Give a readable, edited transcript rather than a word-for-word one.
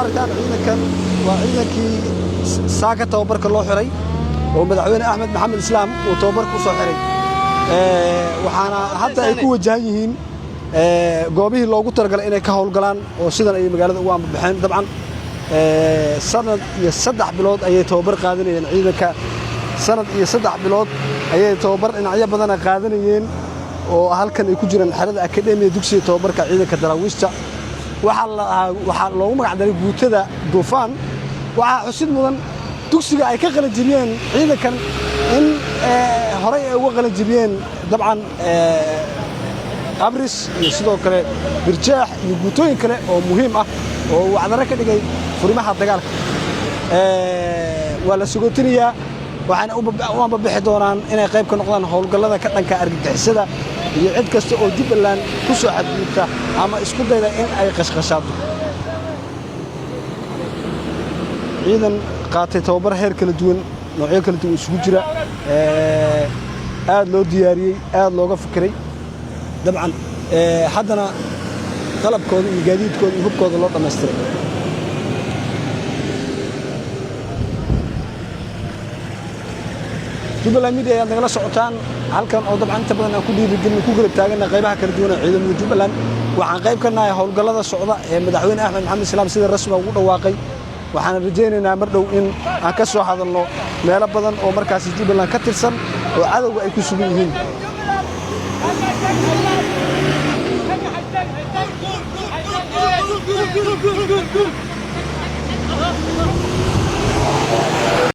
aragtaan ciidankan waa ciidankii saaka tababarka loo xiray oo madaxweyne Axmed Maxamed Islaam uu tababarka u soo xiray waxaana hadda ay ku wajahan yihiin goobihii loogu talagalay inay ka howlgalaan oo sidan ay magaalada ugu ambaxeen dabcan sanad iyo 3 bilood ayay tababar qaadanayeen ciidanka sanad iyo 3 bilood ayay tababar dhinacyo badan qaadanayeen oo halkan ay ku jiraan xarada akademiga dugsiga tababarka ciidanka daraawiishta waxa loogu magac daray guutada Duufaan waxa xusid mudan dugsiga ay ka qalin jibiyeen ciidankan in horay ay uga qalin jibiyeen dabcan qabris iyo sidoo kale birjaax iyo guutooyin kale oo muhiim ah oo wacdara ka dhigay furimaha dagaalka wala sugootiniya waxaana u bixi doonaan inay qayb ka noqdaan howlgallada ka dhanka argagixisada iyo cid kasta oo Jubbaland ku soo xadgudubta ama isku dayda in ay qashqashaado ciidan qaatay tababar heer kala duwan noocyo kala duwan isugu jira aad loo diyaariyay aad looga fikiray dabcan haddana qalabkooda iyo gaadiidkooda iyo hubkooda loo dhameystiray Jubbaland Media ayaa nagala socotaan halkan oo dabcan inta badan aan ku dhiirigelin ku garab taagana qaybaha kala duwan ee ciidamada Jubbaland waxaan qayb ka nahay howlgallada socda ee madaxweyne Axmed Maxamed Islaam sida rasmi ugu dhawaaqay waxaan rajaynaynaa mar dhow in aan ka soo hadalno meelo badan oo markaas Jubbaland ka tirsan oo cadawga ay ku sugan yihiin